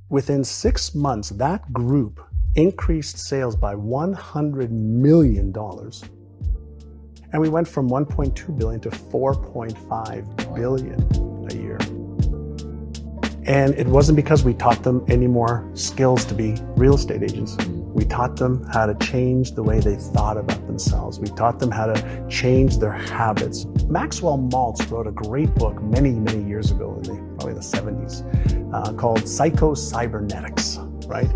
Within 6 months, that group increased sales by $100 million. And we went from 1.2 billion to 4.5 billion a year. And it wasn't because we taught them any more skills to be real estate agents. We taught them how to change the way they thought about themselves. We taught them how to change their habits. Maxwell Maltz wrote a great book many, many years ago, probably the 70s, called Psycho-Cybernetics, right?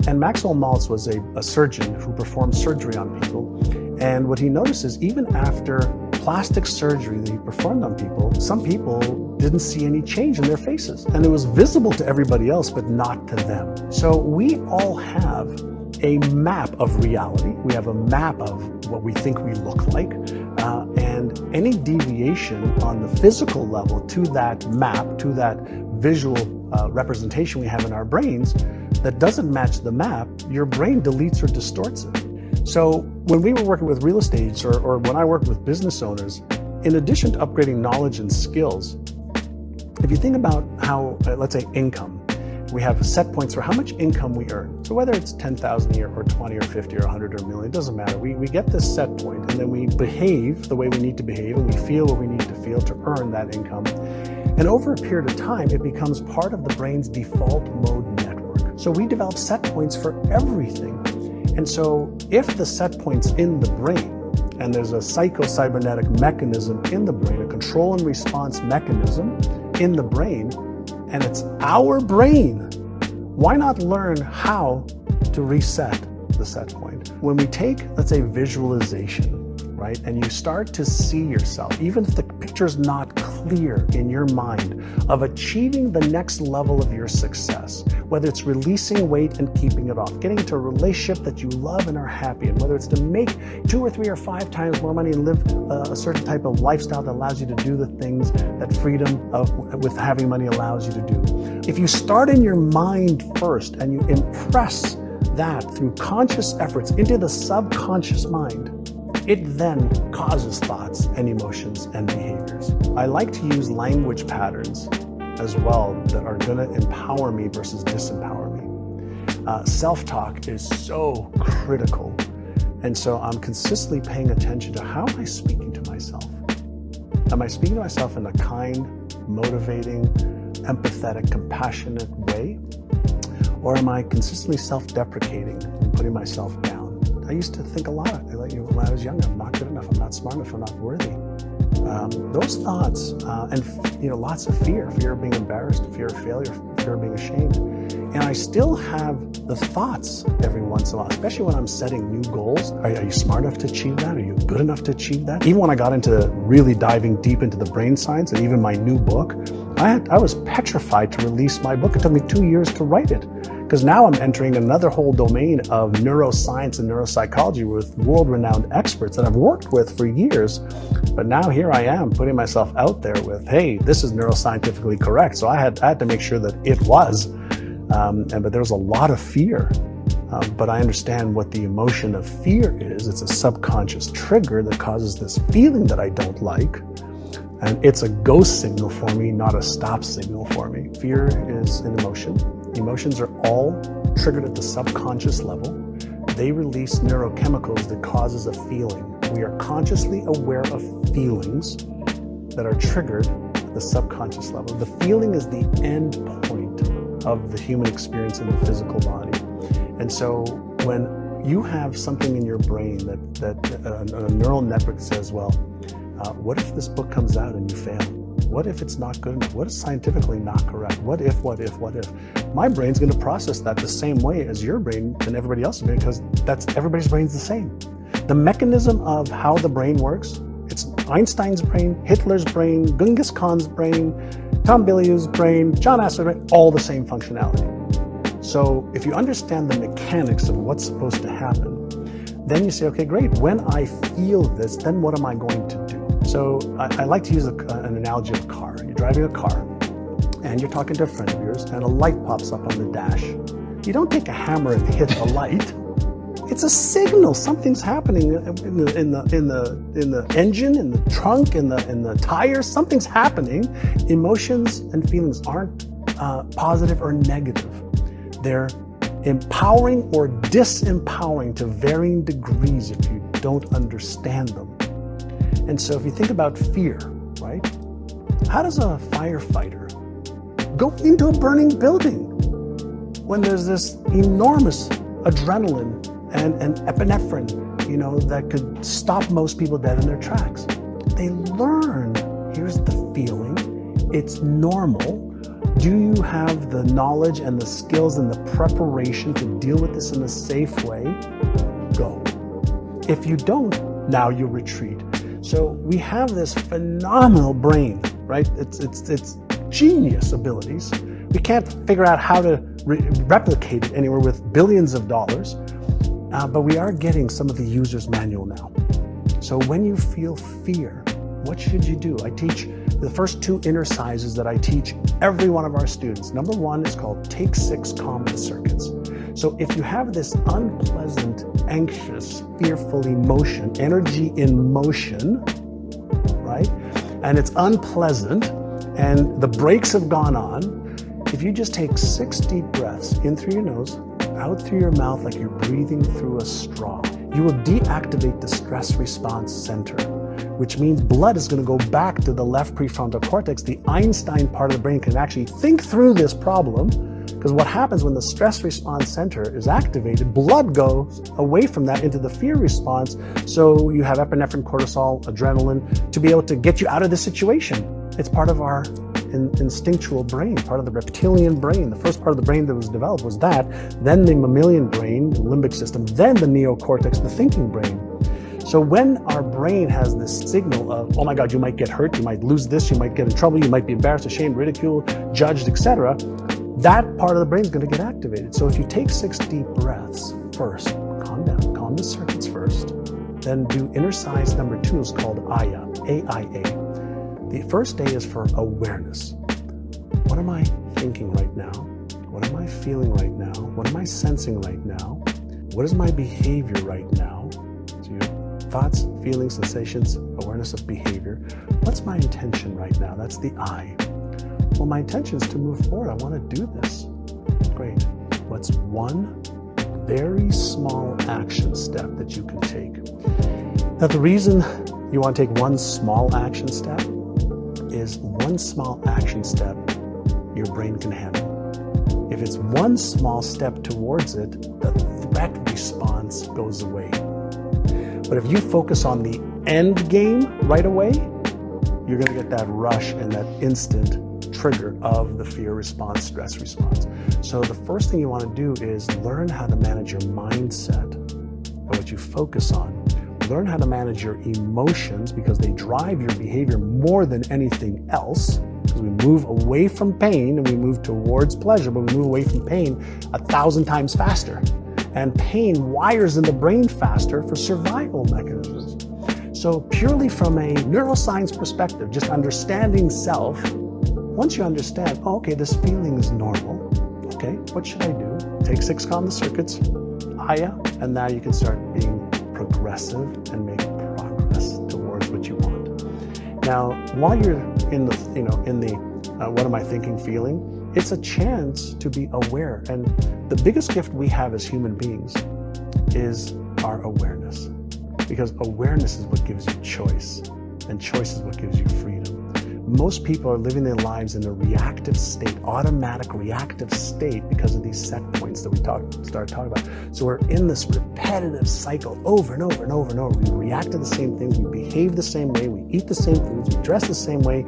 And Maxwell Maltz was a surgeon who performed surgery on people. And what he noticed is even after plastic surgery that he performed on people, some people didn't see any change in their faces. And it was visible to everybody else, but not to them. So we all have a map of reality. We have a map of what we think we look like. And any deviation on the physical level to that map, to that visual representation we have in our brains that doesn't match the map, your brain deletes or distorts it. So when we were working with real estate agents or when I work with business owners, in addition to upgrading knowledge and skills, if you think about how, let's say income, we have set points for how much income we earn. So whether it's 10,000 a year or 20 or 50 or 100 or a million, it doesn't matter. We get this set point and then we behave the way we need to behave and we feel what we need to feel to earn that income. And over a period of time, it becomes part of the brain's default mode network. So we develop set points for everything. And so if the set point's in the brain, and there's a psycho-cybernetic mechanism in the brain, a control and response mechanism in the brain, and it's our brain, why not learn how to reset the set point? When we take, let's say, visualization, right, and you start to see yourself, even if the picture's not clear in your mind, of achieving the next level of your success, whether it's releasing weight and keeping it off, getting into a relationship that you love and are happy in, whether it's to make 2 or 3 or 5 times more money and live a certain type of lifestyle that allows you to do the things that freedom with having money allows you to do. If you start in your mind first and you impress that through conscious efforts into the subconscious mind, it then causes thoughts and emotions and behaviors. I like to use language patterns as well that are going to empower me versus disempower me. Self-talk is so critical. And so I'm consistently paying attention to how am I speaking to myself? Am I speaking to myself in a kind, motivating, empathetic, compassionate way? Or am I consistently self-deprecating and putting myself down? I used to think a lot. When I was young, I'm not good enough, I'm not smart enough, I'm not worthy. Those thoughts and lots of fear of being embarrassed, fear of failure, fear of being ashamed. And I still have the thoughts every once in a while, especially when I'm setting new goals. Are you smart enough to achieve that? Are you good enough to achieve that? Even when I got into really diving deep into the brain science and even my new book, I was petrified to release my book. It took me 2 years to write it. Because now I'm entering another whole domain of neuroscience and neuropsychology with world-renowned experts that I've worked with for years. But now here I am putting myself out there with, hey, this is neuroscientifically correct. So I had to make sure that it was. But there's a lot of fear. But I understand what the emotion of fear is. It's a subconscious trigger that causes this feeling that I don't like. And it's a go signal for me, not a stop signal for me. Fear is an emotion. Emotions are all triggered at the subconscious level. They release neurochemicals that causes a feeling. We are consciously aware of feelings that are triggered at the subconscious level. The feeling is the end point of the human experience in the physical body. And so when you have something in your brain that a neural network says, well, what if this book comes out and you fail? What if it's not good enough? What is scientifically not correct? What if? My brain's going to process that the same way as your brain and everybody else's brain, because everybody's brain's the same. The mechanism of how the brain works, it's Einstein's brain, Hitler's brain, Genghis Khan's brain, Tom Bilyeu's brain, John Assaraf's brain, all the same functionality. So if you understand the mechanics of what's supposed to happen, then you say, okay, great. When I feel this, then what am I going to do? So I like to use an analogy of a car. You're driving a car and you're talking to a friend of yours and a light pops up on the dash. You don't take a hammer and hit the light. It's a signal. Something's happening in the engine, in the trunk, in the tires. Something's happening. Emotions and feelings aren't positive or negative. They're empowering or disempowering to varying degrees if you don't understand them. And so if you think about fear, right? How does a firefighter go into a burning building when there's this enormous adrenaline and epinephrine, that could stop most people dead in their tracks? They learn, here's the feeling, it's normal. Do you have the knowledge and the skills and the preparation to deal with this in a safe way? Go. If you don't, now you retreat. So we have this phenomenal brain, right? It's genius abilities. We can't figure out how to replicate it anywhere with billions of dollars, but we are getting some of the user's manual now. So when you feel fear, what should you do? I teach the first 2 exercises that I teach every one of our students. Number 1 is called Take 6, Calm the Circuits. So if you have this unpleasant, anxious, fearful emotion, energy in motion, right? And it's unpleasant and the brakes have gone on, if you just take 6 deep breaths in through your nose, out through your mouth like you're breathing through a straw, you will deactivate the stress response center, which means blood is going to go back to the left prefrontal cortex. The Einstein part of the brain can actually think through this problem, because what happens when the stress response center is activated, blood goes away from that into the fear response. So you have epinephrine, cortisol, adrenaline to be able to get you out of the situation. It's part of our instinctual brain, part of the reptilian brain. The first part of the brain that was developed was that, then the mammalian brain, the limbic system, then the neocortex, the thinking brain. So when our brain has this signal of, oh my God, you might get hurt, you might lose this, you might get in trouble, you might be embarrassed, ashamed, ridiculed, judged, etc., that part of the brain is going to get activated. So if you take 6 deep breaths first, calm down, calm the circuits first, then do exercise number 2 is called AYA, A-I-A. The first day is for awareness. What am I thinking right now? What am I feeling right now? What am I sensing right now? What is my behavior right now? So your thoughts, feelings, sensations, awareness of behavior. What's my intention right now? That's the I. Well, my intention is to move forward. I want to do this. Great. What's one very small action step that you can take? Now, the reason you want to take one small action step is one small action step your brain can handle. If it's one small step towards it, the threat response goes away. But if you focus on the end game right away, you're going to get that rush and that instant trigger of the fear response, stress response. So the first thing you want to do is learn how to manage your mindset and what you focus on. Learn how to manage your emotions, because they drive your behavior more than anything else. Because we move away from pain and we move towards pleasure, but we move away from pain 1,000 times faster. And pain wires in the brain faster for survival mechanisms. So purely from a neuroscience perspective, just understanding self, once you understand, oh, okay, this feeling is normal. Okay, what should I do? Take 6, calm the circuits, AYA, and now you can start being progressive and make progress towards what you want. Now, while you're in the, what am I thinking, feeling, it's a chance to be aware. And the biggest gift we have as human beings is our awareness, because awareness is what gives you choice, and choice is what gives you freedom. Most people are living their lives in a reactive state, automatic reactive state, because of these set points that we started talking about. So we're in this repetitive cycle over and over and over and over. We react to the same things, we behave the same way, we eat the same foods, we dress the same way,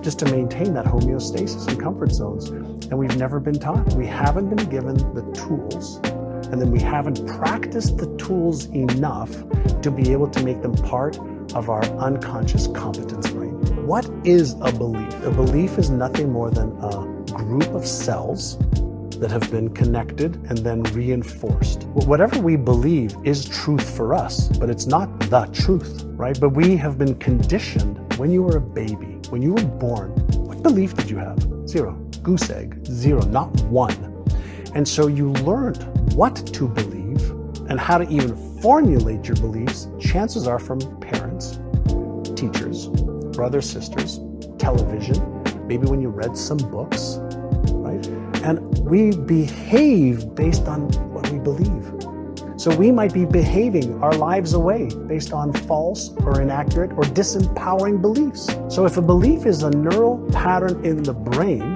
just to maintain that homeostasis and comfort zones. And we've never been taught. We haven't been given the tools, and then we haven't practiced the tools enough to be able to make them part of our unconscious competence brain. What is a belief? A belief is nothing more than a group of cells that have been connected and then reinforced. Whatever we believe is truth for us, but it's not the truth, right? But we have been conditioned. When you were a baby, when you were born, what belief did you have? 0. Goose egg. 0, not 1. And so you learned what to believe and how to even formulate your beliefs, chances are from parents, teachers, brothers, sisters, television, maybe when you read some books, right? And we behave based on what we believe. So we might be behaving our lives away based on false or inaccurate or disempowering beliefs. So if a belief is a neural pattern in the brain,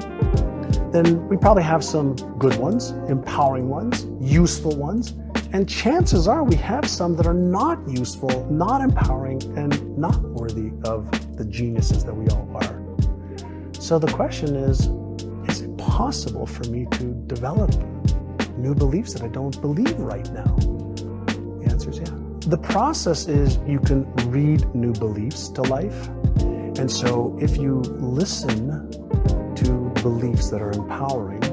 then we probably have some good ones, empowering ones, useful ones, and chances are we have some that are not useful, not empowering, and not worthy of the geniuses that we all are. So the question is it possible for me to develop new beliefs that I don't believe right now? The answer is yeah. The process is you can read new beliefs to life. And so if you listen to beliefs that are empowering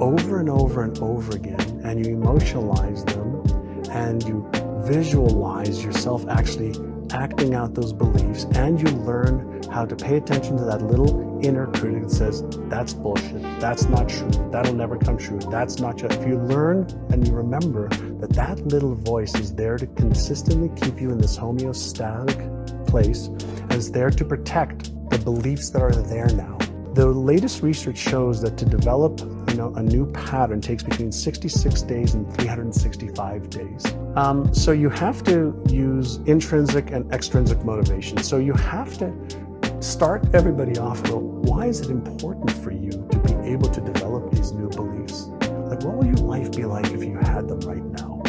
over and over and over again, and you emotionalize them, and you visualize yourself actually acting out those beliefs, and you learn how to pay attention to that little inner critic that says, that's bullshit, that's not true, that'll never come true, that's not true. If you learn and you remember that that little voice is there to consistently keep you in this homeostatic place, and is there to protect the beliefs that are there now. The latest research shows that to develop a new pattern takes between 66 days and 365 days. So you have to use intrinsic and extrinsic motivation. So you have to start everybody off with, why is it important for you to be able to develop these new beliefs? Like, what will your life be like if you had them right now?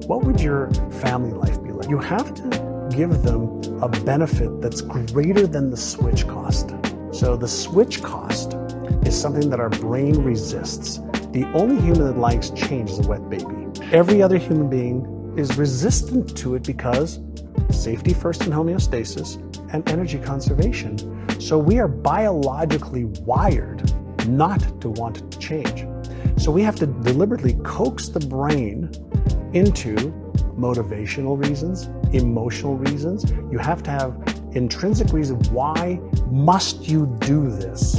What would your family life be like? You have to give them a benefit that's greater than the switch cost. So the switch cost is something that our brain resists. The only human that likes change is a wet baby. Every other human being is resistant to it because safety first and homeostasis and energy conservation. So we are biologically wired not to want to change. So we have to deliberately coax the brain into motivational reasons, emotional reasons. You have to have intrinsic reason. Why must you do this?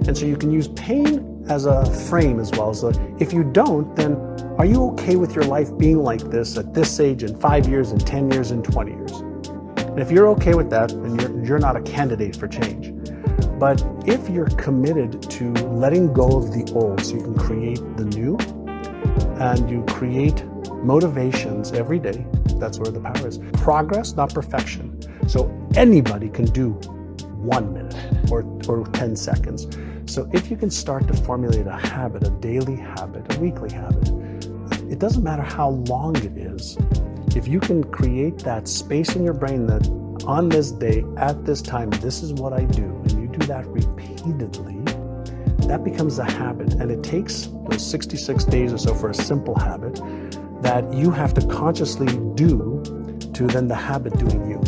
And so you can use pain as a frame as well. So if you don't, then are you okay with your life being like this at this age in 5 years, in 10 years, in 20 years? And if you're okay with that, then you're not a candidate for change. But if you're committed to letting go of the old so you can create the new, and you create motivations every day, that's where the power is. Progress, not perfection. So anybody can do 1 minute or 10 seconds. So if you can start to formulate a habit, a daily habit, a weekly habit, it doesn't matter how long it is. If you can create that space in your brain that on this day, at this time, this is what I do, and you do that repeatedly, that becomes a habit. And it takes those 66 days or so for a simple habit that you have to consciously do to then the habit doing you.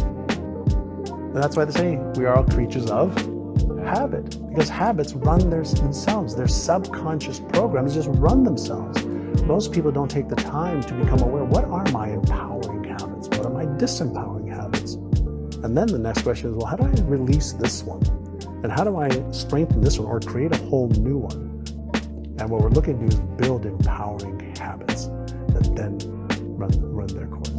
And that's why they say we are all creatures of habit, because habits run themselves. Their subconscious programs just run themselves. Most people don't take the time to become aware, what are my empowering habits? What are my disempowering habits? And then the next question is, well, how do I release this one? And how do I strengthen this one or create a whole new one? And what we're looking to do is build empowering habits that then run their course.